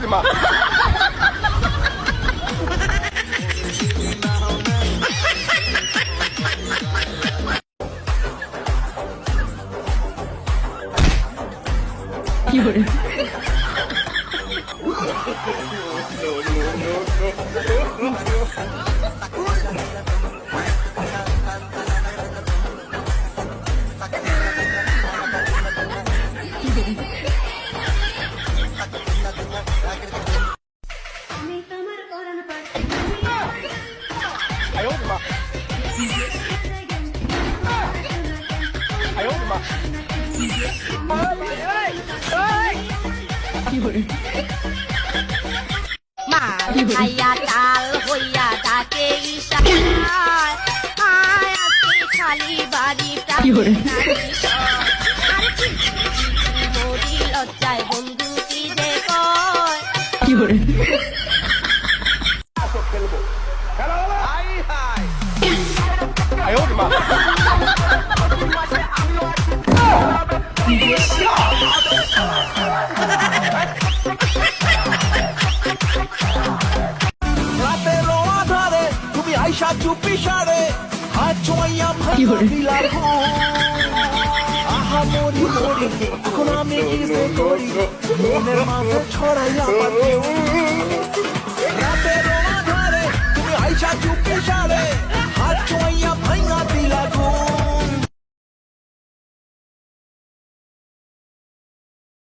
的妈！ 有人。哎呦我的妈！哎呦我的妈！有人。 মাল খাইয়া ডাল হইয়া ডাকে ইশারায় আয় আজকে খালি বাড়িটা আর কি মরি লজ্জায় বন্ধু কি যে কয় 有人。 哎呦我的妈！ 你别笑。রাতেরও আধারে তুমি আইসা চুপি সারে হাত ছোঁয়াইয়া ভাইয়া দিলার আহা মরি মরি এখন আমি কি যে করি মনের মাঝে ছড়াইয়া পাখি